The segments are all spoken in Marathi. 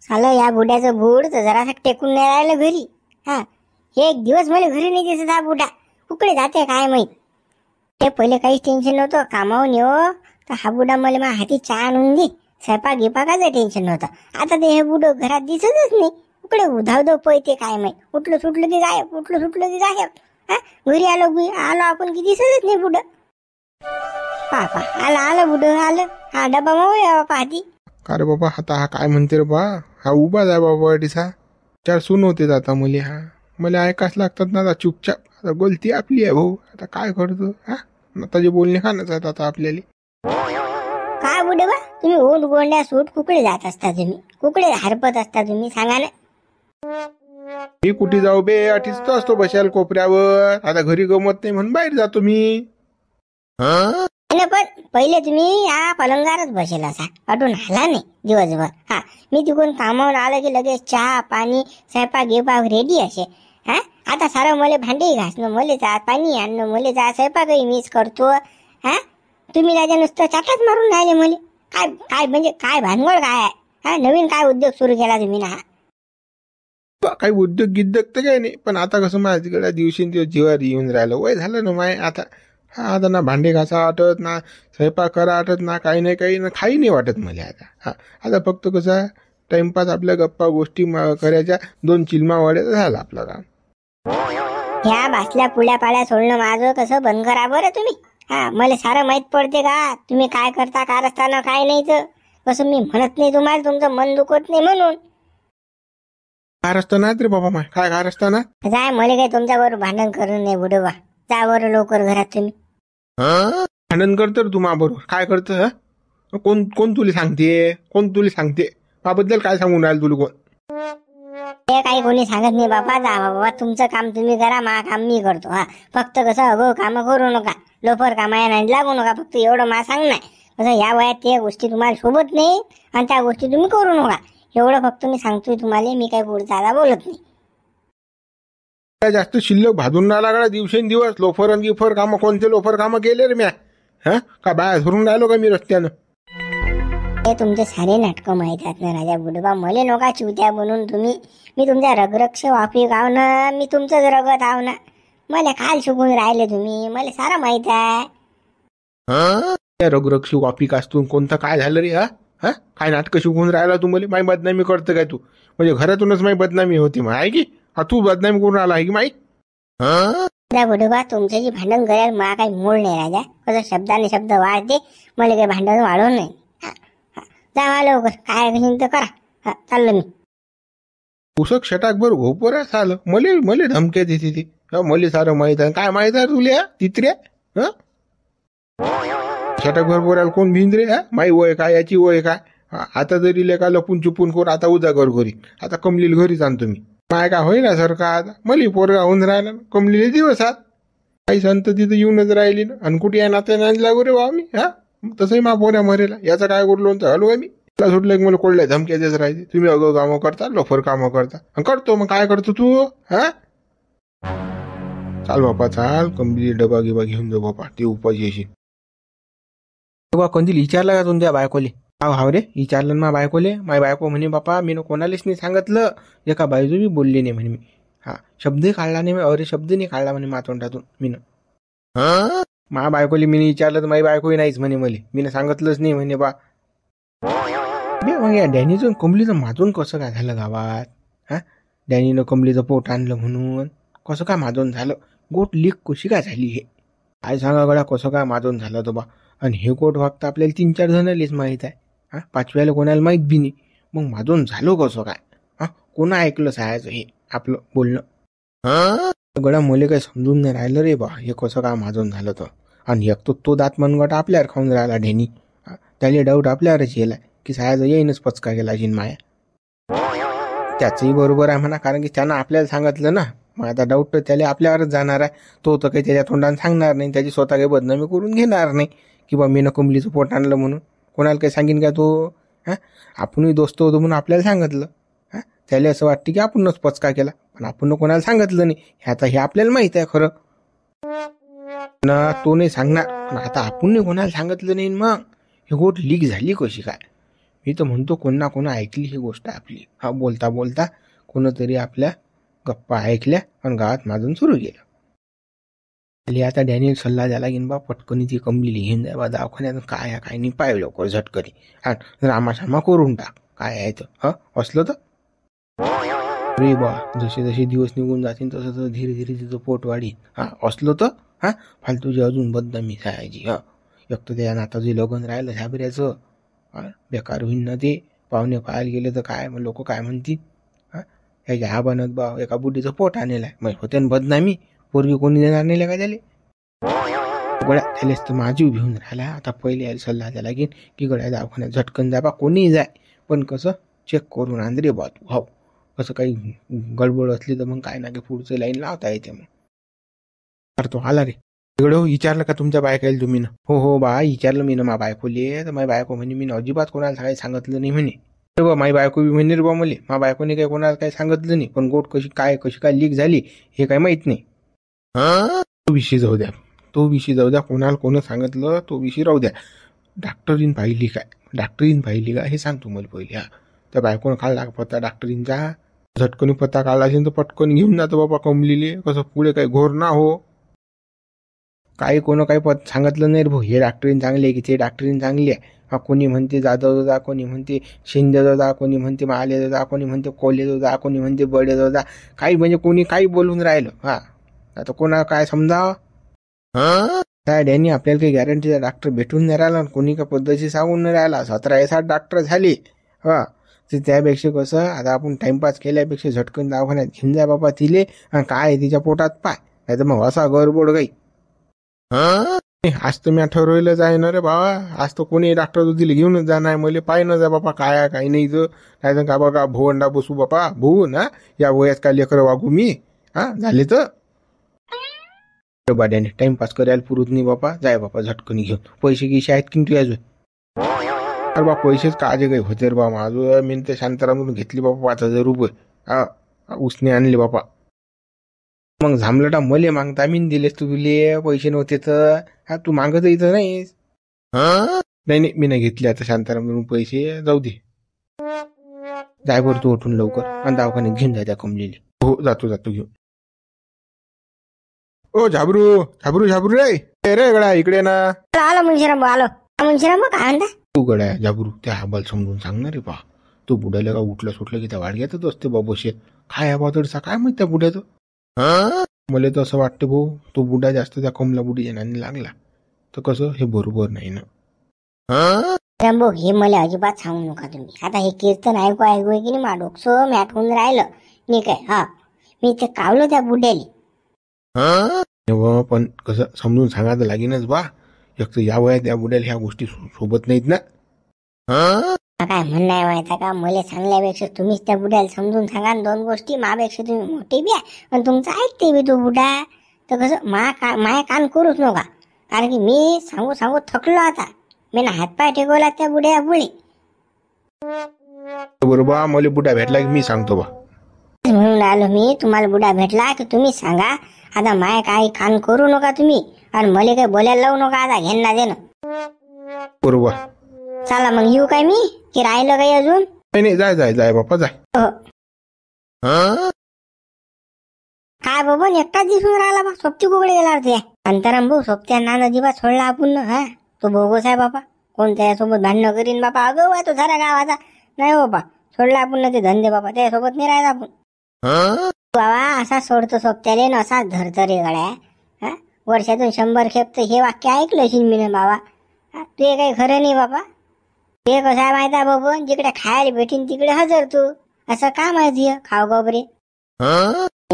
सालं या बुड्याचं बूड तर जरासा टेकून नाही राहिलं घरी. हा, एक दिवस मला घरी नाही दिसत हा बुडा. कुकडे जाते काय माहित. ते पहिले काहीच टेन्शन नव्हतं, कामावून येऊ तर हा बुडा मला माझ्या हाती चहा आणून दे, स्वयंपाक गिपाकाचं टेन्शन नव्हतं. आता ते हे बुड घरात दिसतच नाही. कुकडे उधावधव पळते काय माहित. उठलं सुटलं की गायब, उठलं सुटलं की गायब. हा, घरी आलो आपण की दिसतच नाही बुड. पापा आलं बुड आलं. हा डबा मग पाहती. का रे बाबा, आता हा काय म्हणते रे बा, हा उभाच आहे बाबा अडीसा. चार सून होते आता मुली, हा मला ऐकाच लागतात ना आता चुपचाप. आता गलती आपली आहे भाऊ, आता काय करतो. हा, आता जे बोलणे खाणच आहेत आता आपल्याला. काय बुडे बा, तुम्ही ऊट गोंड्या सूट कुकडे जात असता, तुम्ही कुकडे हरपत असता तुम्ही, सांगा ना. मी कुठे जाऊ बे, अटीच तर असतो बशाल कोपऱ्यावर. आता घरी गमत नाही म्हणून बाहेर जातो मी. पण पहिले तुम्ही या पलंगारच बसेल असा, अटून हाला नाही दिवसभर. हा, मी तिकडून कामावून आलं की लगेच चहा पाणी स्वयंपाक गिपाक रेडी असे. हा, आता सारं मला भांडी घासणं, मले जा पाणी आणणं, मले जा स्वयंपाकही मीच करतो. हा, तुम्ही राजा नुसतं चाटाच मारून राहिले मले. काय काय म्हणजे काय भानगड काय आहे. हा, नवीन काय उद्योग सुरू केला तुम्ही ना. काही उद्योग गिद्योग तर काही नाही, पण आता कसं माझ्याकडे दिवसेंदिवस जीवावर येऊन राहिलं. वय झालं ना माय आता. हा, आता ना भांडे घासा वाटत ना, स्वयंपाक करा वाटत ना, काही नाही काही ना, काही नाही वाटत मला आता. हा, आता फक्त कसं टाइमपास आपल्या गप्पा गोष्टी करायच्या, 2 चिलमा वाढायचा झाला आपला काम. ह्या बासल्या पुल्या पाड्या सोडणं माझं कसं बंद करा बरं तुम्ही. हा, मला सारं माहित पडते का तुम्ही काय करता काय रस्ताना काय नाही. तर कसं मी म्हणत नाही तुम्हाला, तुमचं मन दुखत नाही म्हणून. काय रस्ता ना रे बाबा माय, काय रस्ता ना. जाय, मला काही तुमच्याबरोबर भांडण करून नाही बुडवा. जा बरं लवकर घरात तुम्ही. भांडण करतो तू बरोबर, काय करतं. कोण तुला सांगते, कोण तुला सांगते माझ्याबद्दल, काय सांगून राहिलं तुला कोण. ते काही कोणी सांगत नाही बाबा. जा बाबा, तुमचं काम तुम्ही करा, मा काम मी करतो. हा, फक्त कसं अगो काम करू नका, लोफर कामाया नाही लागू नका. फक्त एवढं मा सांग नाही कसं, या वयात त्या गोष्टी तुम्हाला सोबत नाही आणि त्या गोष्टी तुम्ही करू नका. एवढं फक्त मी सांगतोय तुम्हाला. मी काही पुढचा बोलत नाही. जास्त शिल्लक भाजून राहिला लागला दिवसेंदिवस. लोफर आणि गिफर कामं, कोणते लोफर कामं केले रे म्या. हा, का बाहेर धरून राहिलो का मी रस्त्यानं. हे तुमचे सारे नाटकं माहित आहेत ना राजा बुडबा. मले नका चिवत्या बनून तुम्ही. मी तुमच्या रगरक्ष वापी गाव ना, मी तुमचंच रगत आव ना. मला काल शिकून राहिले तुम्ही, मला सारं माहित आहे. रगरक्षी वापी कास्तून कोणतं काय झालं रे. हा, काय नाटकं शिकून राहिला तू मला. माई बदनामी करतं काय तू. म्हणजे घरातूनच माई बदनामी होती मग आहे की. हा, तू बदनामी करून आला आहे की माई. राजा बुडबा, तुमचं जी भांडण करायला मला काही मूळ नाही राजा. कसं शब्दाने शब्द वाढते, मला काही भांडण वाढवून नाही. जा लवकर, काय तर करा. हा, चाललो मी. पुसक शटाक बर घोपर झालं. मले धमक्या देते ती. मले सारं माहित आहे. काय माहित आहे तुला तित्र्या. शटाक भर बोलायला कोण भिंद्रे. हा, माई वय काय, याची वय काय. आता जरी लेका लपून चुपून करून आता उजागर घरी. आता कमलीला घरीच आणतो मी. माय का होईना सारखा. आता मली पोरगा होऊन राहिला, कमलीले दिवसात काही संत तिथं येऊनच राहिली ना. आणि कुठे या नात्या नाही लागू रे बा मी. हा, तसंही मा पोऱ्या मरेला. याचा काय करू लोणचं हलू का मी. त्याला सुटलं की मला कोळल्या धमक्या देत राहायचे. तुम्ही अगं कामं करता, लोफर कामं करता. करतो मग काय करतो तू. हा, चाल बापा चाल, कमली डबा गिबा घेऊन जाऊ बापा. ते उपाशी येशील. कंदील विचारला का तुमच्या बायकोले. हाव रे, विचारलं ना बायकोले. माझी बायको म्हणे बापा मी कोणालाच नाही सांगितलं. एका बायजू बी बोलली नाही म्हणे मी. हा, शब्दही काढला नाही. अरे शब्द नाही काढला म्हणे मातोंडातून मीनं. मा बायकोले मी विचारलं तर माझी बायकोही नाहीच म्हणे मले. मीनं सांगितलंच नाही म्हणे बा. मग या डॅनीचं कमलीचं माजून कसं काय झालं गावात. हा, डॅनीनं कमलीचं पोट आणलं म्हणून कसं काय माजून झालं. गोट लीक कशी काय झाली हे काय सांगा गड्या. कसं काय माजून झालं तो बा. आणि हे गोट फक्त आपल्याला 3-4 जणांनाच माहीत आहे. हा, 5व्याला कोणाला माहीत बी नाही. मग माजून झालो कसं काय. हा, कोणा ऐकलं सायाचं हे आपलं बोलणं. गड्या मुले काही समजून नाही राहिलं रे बा, हे कसं काय माजून झालं तर. आणि एक तो दात मनगट आपल्यावर खाऊन राहिला ढेनी. त्याला डाऊट आपल्यावरच येईल की सायाचं येईनच पचका गेला जिन माया. त्याचंही बरोबर आहे म्हणा, कारण की त्यानं आपल्याला सांगितलं ना. मग आता डाऊट तर त्याला आपल्यावरच जाणार आहे. तो तर काही त्याच्या तोंडाने सांगणार नाही. त्याची स्वतः काही बदनामी करून घेणार नाही की बा मी न कमलीचं पोट आणलं म्हणून. कोणाला काही सांगेन का तो. हा, आपणही दोस्त होतो म्हणून आपल्याला सांगितलं. हा, त्याला असं वाटतं की आपणच पचका केला, पण आपण कोणाला सांगितलं नाही. आता हे आपल्याला माहित आहे खरं ना. तो नाही सांगणार, पण आता आपण कोणाला सांगितलं नाही. मग हे गोट लीक झाली कशी काय. मी तर म्हणतो कोण ना कोण ऐकली ही गोष्ट आपली. हा बोलता बोलता कोणतरी आपल्या गप्पा ऐकल्या आणि गावात माजून सुरू केलं. आता डॅनियल सल्ला द्यायला घेईन बा, पटकनी ती कमलेली घेऊन जाय बा दवाखान्यात. काय काय नाही पाहिजे लवकर झटकनी. हा रामाशामा करून टाक. काय आहे तर असलं तर रे बा, जसे जसे दिवस निघून जातील तसं तसं धीरे धीरे तिचं पोट वाढी. असलं तर फालतूची अजून बदनामी सायाची. एक तर त्या नाताचं लग्न राहिलं ह्याबऱ्याचं, बेकार होईन ना ते. पाहुणे पाहायला गेले तर काय मग लोक काय म्हणतील. ह्याच्या हा बनत बा एका बुद्धीचं पोट आणलेलं आहे, मग होते ना बदनामी. पोरगी कोणी देणार नाही का त्याले. गड्या त्यालेच तर माझी घेऊन राहिला. आता पहिले यायला सल्ला द्यायला लागेल की गड्या दवाखान्यात झटकन जाय बा, कोणीही जाय, पण कसं चेक करून आण रे बा तू. हो कसं काही गडबड असली तर मग काय ना की पुढचं लाईन लावता येते. मग तो आला रे तिकडे. विचारलं का तुमच्या बायकाला तुम्ही ना? हो हो बा विचारलं मी ना मा बायकोले. तर माझी बायको म्हणे मी अजिबात कोणाला काही सांगितलं नाही म्हणे. बा माझी बायको बी म्हणे रे बा मले मा बायकोने काही कोणाला काही सांगितलं नाही, पण गोट कशी काय लीक झाली हे काही माहित नाही. तो विषय जाऊ द्या, तो विषय जाऊ द्या. कोणाला कोण सांगितलं तो विषय राहू द्या. डॉक्टरीन पाहिली काय, डॉक्टरीन पाहिली का हे सांगतो मला पहिले. त्या बायकोनं काढला पत्ता डॉक्टरीनचा. झटकनी पत्ता काढला असेल तर पटकन घेऊन जातो बाबा कमलीले. कसं पुढे काही घोर ना हो. काही कोण काही सांगितलं नाही रे भाऊ, हे डॉक्टरीन चांगली आहे की ते डॉक्टरीन चांगली आहे. कोणी म्हणते जाधव जा, कोणी म्हणते शिंदे जा, कोणी म्हणते माले जा, कोणी म्हणते कोले जा, कोणी म्हणते बडे जा. काही म्हणजे कोणी काही बोलून राहिलं. आता कोणा काय समजावं. काय डॅनी आपल्याला काही गॅरंटीचा डॉक्टर भेटून नाही राहिला, कोणी का पद्धती सांगून नाही राहिला. 17-18 डॉक्टर झाले. तर त्यापेक्षा कसं आता आपण टाइमपास केल्यापेक्षा झटकन दवाखान्यात घेऊन जाय बाबा तिले. काय तिच्या पोटात पाय, नाही तर मग असा गडबड काही. आज तर मी ठरवलंच आहे ना रे बाबा. आज तर कोणी डॉक्टर तिला घेऊनच जाणार. मला पाय न जा बाबा काय काही नाही तर. नाही तर का बघा भोवंडा बसू बापा भू ना या वयात काय लेकर वागू मी. झाले तर बाड्याने टाइमपास करायला पुरत नाही बापा. जाय बापा झटकन घेऊन. पैसे गिसे आहेत की तू अजून? अरे बा पैसेच काजे काही होते रे बा माझं. मी ते शांतारामधून घेतली बापा 5,000 रुपये. उसने आणले बापा. मग झामलटा मले मागता मी दिलेस तू तुले पैसे नव्हते तर. तू मागत इथं नाहीस. नाही मी नाही घेतले आता शांतारामधून पैसे. जाऊ दे जाय बरं तू उठून लवकर आणि दवाखान्यात घेऊन जाय त्या कमलेली. हो जातो घेऊन. ओ झाबरू झाबरू झाबरू रे गड्या इकडे ना. आलो मुंशीराम आलो. मुंशीराम काय म्हणता? तू गड्या झाबरू त्या हाबाल समजून सांगणार रे बा. तू बुड्याला का उठलं सुटलं की त्या वाडग्यातच असते बा बसे. काय आहे बातडसा काय माहित त्या बुड्याचं. मला तर असं वाटतं भाऊ तो बुडा जास्त त्या कमला बुडीच्या नानी लागला तर कसं हे बरोबर नाही ना. रामभाऊ हे मला अजिबात सांगू नका तुम्ही. आता हे कीर्तन ऐकू की नाही मा डोकसं मी आठवून राहिलं मी काय. मी ते कावलं त्या बुड्याले. पण कसं समजून सांगायचं लागेनच बा. एक तर या वयात या बुड्याला ह्या गोष्टी सोबत नाहीत ना. काय म्हणणं आहे माहिती का, मला सांगल्यापेक्षा तुम्हीच त्या बुड्याला समजून सांगा 2 गोष्टी. मापेक्षा तुम्ही मोठी बी आहे पण तुमचं ऐकते बी तो बुडा. तर कसं माया कान करूच नका, कारण की मी सांगू थकलो आता. मी ना हातपाय टेकवला त्या बुड्या बुळी. बरोबर मला बुडा भेटला की मी सांगतो बा. म्हणून आलो मी तुम्हाला बुडा भेटला की तुम्ही सांगा. आता माय काही कान करू नका तुम्ही आणि मला काही बोलायला लावू नका. आता घेणं देणं बरोबर. चला मग येऊ काय मी की राहिलं काही अजून? नाही जाय बापा जाय. काय बाबा एकटाच दिसून राहिला बा. सोबती कुकडे गेला ते अंतराम भाऊ. सोबत्या नाना जीवा सोडला आपण. तो बोगस आहे बापा. कोण त्यासोबत भांडणं करीन बापा. अगं आहे तो साऱ्या गावाचा. नाही बाबा सोडला आपण ते धंदे बाबा. त्यासोबत नाही राहायचं आपण. बाबा असा सोडतो सोबत्याले ना असा धरतो रे गड्या. वर्षातून 100 खेप तर हे वाक्य ऐकलं असेल मी ना बाबा. ते काही खरं नाही बाबा. ते कसं आहे माहिती आहे बाबा, जिकडे खायला भेटीन तिकडे हजर तू. असं का माहिती खाव गोबरे.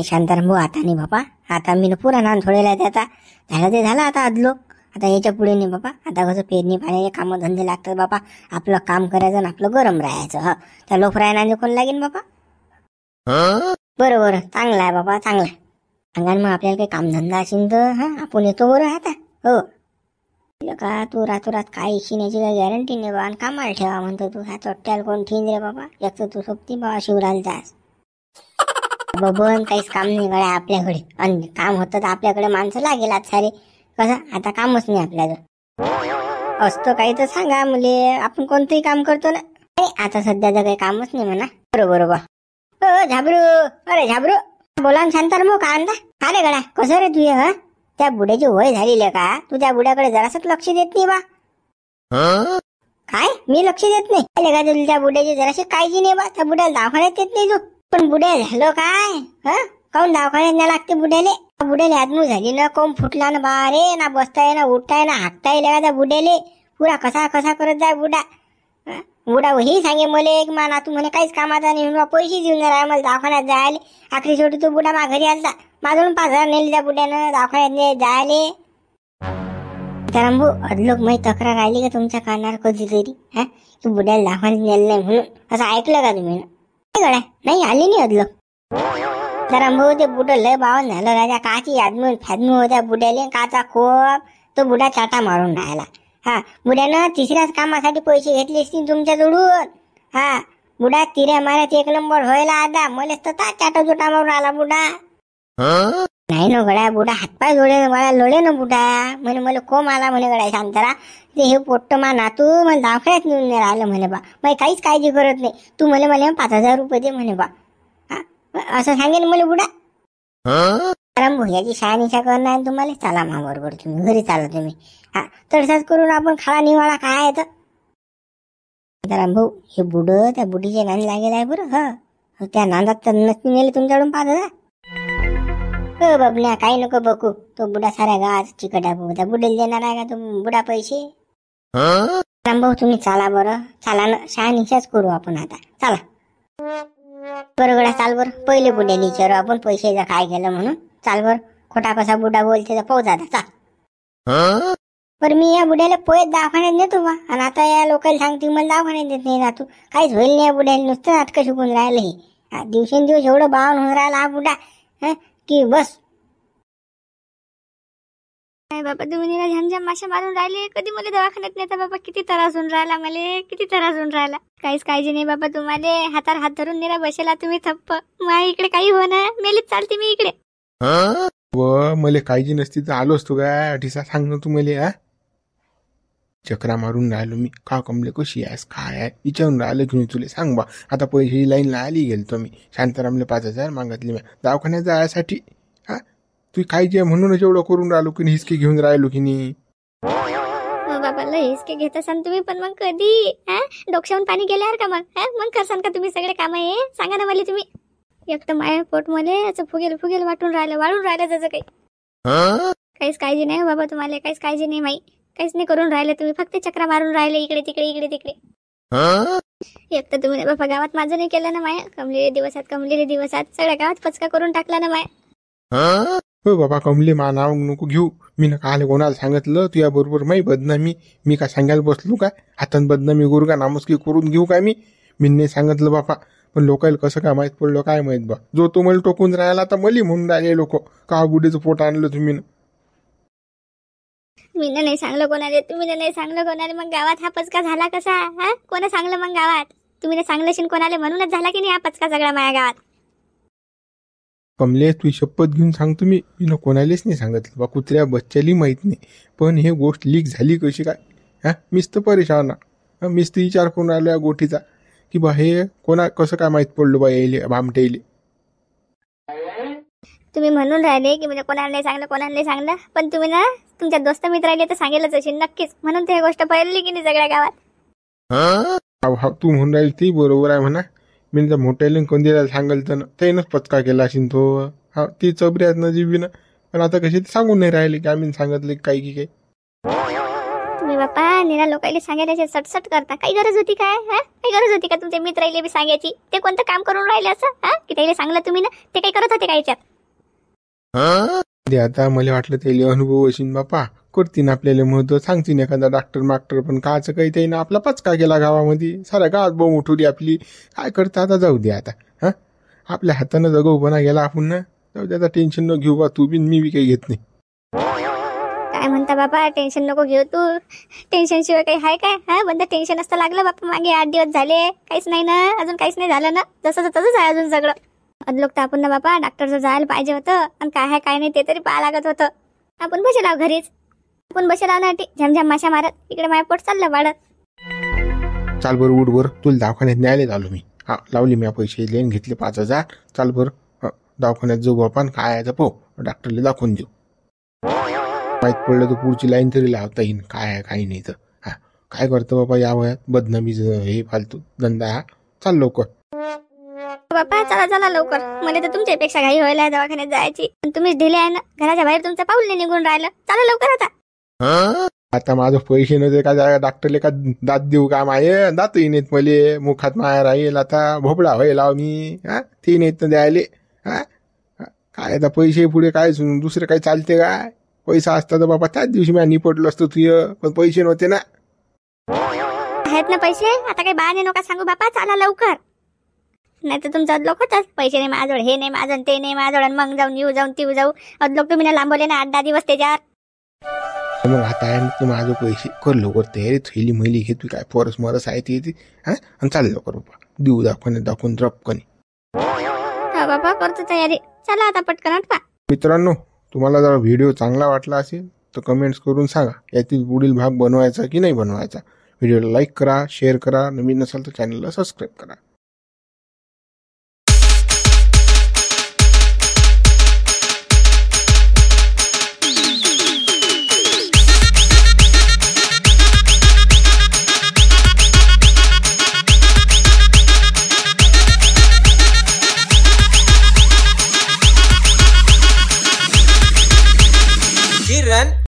शांताराम भाऊ आता नाही बाबा. आता मी पुरा नान सोडेला त्याचा. झालं ते झालं आता अदलो. आता याच्या पुढे नाही बाबा. आता कसं पेरणी पाण्याचे कामं धंदे लागतात बाबा. आपलं काम करायचं आणि आपलं गरम राहायचं. त्या लोकरायना कोण लागेल बाबा. बरोबर चांगला आहे बाबा चांगला आहे. सांगा मग आपल्याला काही कामधंदा असेल तर आपण येतो बरं आता. हो का तू रातोरात काही शिण्याची काही गॅरंटी नाही बा. कामाला ठेवा म्हणतो तू. ह्या चोट्ट्याला कोण ठेवीन रे बाबा. एक तर तू सोबती बाबा शिवराल जास बबन. काहीच काम नाही गड्या आपल्याकडे. आणि काम होतं तर आपल्याकडे माणसं लागेल आज सारे. कसं आता कामच नाही आपल्याजवळ. असतं काही तर सांगा मुले. आपण कोणतंही काम करतो ना. आता सध्याचं काही कामच नाही म्हणा. बरोबर बा. झाबरू, अरे झाबरू, बोला ना शांताराम भाऊ, काय म्हणता? का रे गड्या, कसं रे तुझे? हा, त्या बुड्याची वय झालेली आहे का? तू त्या बुड्याकडे जरासच लक्ष देत नाही बा. काय मी लक्ष देत नाही? का तुला त्या बुड्याची जराशी काळजी नाही बा? त्या बुड्याला दवाखान्यात येत नाही तू. पण बुड्या झालं काय? काऊन दवाखान्यात न्याय लागते बुड्याले? बुड्याले आदमू झाली ना, कोंब फुटला ना बा रे, ना बसताय ना उठताय ना हाकता येईल का त्या बुड्याले? पुरा कसा कसा करत जाय बुडा. बुडा ही सांगे मले की मा नातू म्हणे काहीच कामाचा नाही म्हणून पैसे देऊन राहा मला दवाखान्यात जायले. आखरी शेवटी तो बुडा मा घरी आलता, माझ्याकडून 5,000 नेले त्या बुड्यानं दवाखान्यात जायले. भाऊ, अदलोक माही तक्रार राहिली का तुमच्या कानावर कधीतरी? की बुड्याला दवाखान्यात नेलं नाही म्हणून असं ऐकलं का तुम्ही? नाही आली नाही अदलोक. भाऊ, ते बुड लय बावन झालं राजा. काची आदमून फॅदमू होत्या बुड्याले, काचा खोप. तो बुडा चाटा मारून राहिला. बुड्यानं तिसऱ्याच कामासाठी पैसे घेतले असतील तुमच्या जवळून. बुडा तिऱ्या माऱ्यात 1 नंबर व्हायला आता. मलेच तर चाटा चोटा मारून आला बुडा. नाही ना गड्या, बुडा हातपाय जोडे मला लोळे ना बुडा. म्हणे मला कोम आला म्हणे गड्या शांतारा. ते हे पोट्ट मा नातू मला दवाखान्यात नेऊन नाही राहिलं म्हणे बा. मग काहीच काळजी करत नाही. तू मला 5,000 रुपये दे म्हणे बा. असं सांगेन मला बुडा. भाऊ, याची शहानिशा करणार तुम्हाला. चला मा बरोबर, तुम्ही घरी चाला तुम्ही. तडसाच करून आपण खाला निवाळा काय आहे तर. भाऊ, हे बुड त्या बुडीच्या नांद लागेल आहे बरं. त्या नांदात तर नसती नेले तुमच्याकडून 5,000. बाबल्या काही नको बकू. तो बुडा साऱ्या गावात चिकट आहे. त्या बुडेला देणार आहे का तो बुडा पैसे? भाऊ, तुम्ही चाला बरं. चाला ना, शहानिशाच करू आपण आता. चला बरं गड्या, चाल बरं. पहिले बुड्याला विचारू आपण पैशाचं काय केलं म्हणून. चाल बरं. खोटा कसा बुडा बोलते तर पाहू आता. चाल बरं. मी या बुड्याला पोहेत दवाखान्यात नेतो बा. आणि आता या लोकांना सांगते मला दवाखान्यात देत नाही ना तू. काहीच होईल नाही या बुड्याला. नुसतं नाटकं शिकून राहिलं हे. दिवसेंदिवस एवढं बावन होऊन राहिला हा बुडा की बस. काय बाबा, तुम्ही निरा झमझम माशा मारून राहिले. कधी मला दवाखान्यात नेता बाबा? किती त्रास होऊन राहिला मला, किती त्रास होऊन राहिला. काहीच काळजी नाही बाबा तुम्हाला. हातावर हात धरून निरा बसेला तुम्ही थप्प. माझ्या इकडे काही हो ना, मेलीच चालते मी इकडे. व मला काळजी नसती तर आलो असतो काय? अठीसा सांग ना तू मला. चक्रा मारून राहिलो मी. का कमले, कशी आहेस, काय आहे विचारून राहिलो की मी तुला. सांग बा. आता पैसे लाईनला आली गेलतो मी. शांतारामले 5,000 मागितले मी दवाखान्यात जायसाठी. तू काळजी आहे म्हणूनच एवढं करून राहिलो की हिसके घेऊन राहिलो की नाही. बाबा लय हिसके घेत असाल तुम्ही. पण मग कधी डोक्यावरून पाणी गेल्यावर का मग करसान का तुम्ही सगळे काम? हे सांगा ना मला तुम्ही. एक तर माया पोट मध्ये असं फुगेल फुगेल वाळून राहिलं त्याचं काही. काहीच काळजी नाही बाबा तुम्हाला. काहीच काळजी नाही माई. काहीच नाही करून राहिले तुम्ही. फक्त चक्रा मारून राहिले इकडे तिकडे इकडे तिकडे. एक तर तुम्ही बाबा गावात माझं नाही केलं ना माया. कमलेले दिवसात सगळ्या गावात पचका करून टाकला ना माया. हो बाबा, कमले मा नाव नको घेऊ. मी ना काल कोणाला सांगितलं तुझ्या बरोबर माही बदनामी. मी काय सांगायला बसलो काय? हातात बदनामी गुरगा नामस्की करून घेऊ काय मी? नाही सांगितलं बापा. पण लोकांना कसं काय माहित पडलं काय माहित बा. जो तो मला टोकून राहिला तर मली म्हणून राहिले लोक का बुडीचं पोट आणलं तुम्ही. मी नाही सांगलं कोणाला. तुम्ही नाही सांगलं कोणाला. मग गावात हा पचका झाला कसा? कोणा सांगलं मग गावात? तुम्ही सांगलं शिन कोणाला म्हणूनच झाला की नाही हा पचका सगळा माझ्या गावात. कमले, तू शपथ घेऊन सांगतो मी न कोणालाच नाही सांगितलं बा. कुत्र्या बच्च्याली माहित नाही. पण हे गोष्ट लीक झाली कशी काय? मीच तर परेशान. मीच तर विचार करून राहिलो या गोष्टीचा की बा हे कोणा कसं काय माहित पडलं बा यायले भामटेले. तुम्ही म्हणून राहिले की म्हणजे कोणाला नाही सांगलं. पण तुम्ही ना तुमच्या दोस्त मित्राले तर सांगेलच असेल नक्कीच. म्हणून ते गोष्ट पडली की नाही सगळ्या गावात. तू म्हणून राहील ती बरोबर आहे म्हणा. मी तर मोठ्याला कोणत्याला सांगल तर त्यानंच पचका केला असेल तो. ती चबरी आहेत ना जीबीनं. पण आता कशी सांगून नाही राहिले की आम्ही सांगितलं काही की काही. तुम्ही बाप्पा निरा लोकांना सांगायला सटसट करता. काही गरज होती काय? काही गरज होती का तुमच्या मित्राला बी सांगायची? ते कोणतं काम करून राहिले असं की त्याला सांगलं तुम्ही ना? ते काही करत होते का याच्यात? आता मला वाटलं त्याला अनुभव असेल बापा. करतीन आपल्याला महत्व सांगतीन एखादा डॉक्टर माक्टर. पण काचं काही त्यानं आपला पचका केला गावामध्ये. साऱ्या गावात बोंब उठवली आपली. काय करता आता, जाऊ दे आता. आपल्या हातानं जगवपणा गेला आपण ना. जाऊ दे आता, टेन्शन न घेऊ बा. तू बी मी बी काही घेत नाही. काय म्हणता बाबा? टेन्शन नको घेऊ तू. टेन्शन शिवाय काही आहे काय? बंद टेन्शन असतं लागलं बापा. मागे 8 दिवस झाले काहीच नाही ना. अजून काहीच नाही झालं ना. जसं तसंच आहे अजून सगळं. अदलोक तर आपण ना बापा डॉक्टरचं जायला पाहिजे होतं. आणि काय आहे काय नाही ते तरी पाहा लागत होतं. आपण बसेल आहो घरीच. आपण बसेल आहो ना झमझम माशा मारत. इकडे माझ्या पोट चाललं वाढत. चाल बरं उठ बरं, तुला दवाखान्यात न्यायला आलो मी. हा लावली मी पैसे लेन घेतले 5,000. चाल बरं दवाखान्यात जाऊ बापा, काय आहे तर पाहू, डॉक्टरला दाखवून देऊ. माहीत पडलं तर पुढची लाईन तरी लावता येईन, काय आहे काही नाही तर. हा काय करतो बाबा या वयात, बदनामीचं हे फालतू धंदा हा. चाल लवकर. बाप्पा चला चला लवकर, मला तर तुमच्यापेक्षा घाई व्हायला दवाखान्यात जायची. तुम्हीच ढिले आहे ना, घराच्या बाहेर तुमचं पाऊल नाही निघून राहिलं. चला लवकर आता. आता माझं पैसे नव्हते का जागा डॉक्टरले का दात देऊ का माये, दात येत मले, मुखात माया राहील आता, भोपळा होईल मी. हा ते नाहीत द्यायले. हा काय आता पैसे पुढे काय दुसरे काही चालते काय, पैसा असता तर बाबा त्याच दिवशी मी निपटलो असतो तुझ, पण पैसे नव्हते ना. आहेत ना पैसे, आता काही बहाणे नका सांगू बापा, चला लवकर. नाही तर तुमचा अदलोक होताच, पैसे नाही माझ्याजवळ, हे नाही माझं, ते नाही माझ्याजवळ, मग जाऊन येऊ जाऊन ती जाऊ, अदलोक तुम्ही ना लांबवले ना 8-10 दिवस त्याच्यावर. मग आता आहे ना माझं पैसे, कर लवकर तयारी, थैली मैली घे तू, काय परस मरस आहे ती येते. हा आणि चाल लवकर बाबा, देऊ दाखवून रपकणी. हा बाबा करतो तयारी, चला आता पटकन आठवा. मित्रांनो, तुम्हाला जर व्हिडिओ चांगला वाटला असेल तर कमेंट्स करून सांगा यातील पुढील भाग बनवायचा की नाही बनवायचा. व्हिडिओला लाईक करा, शेअर करा, नवीन नसाल तर चॅनलला सबस्क्राईब करा.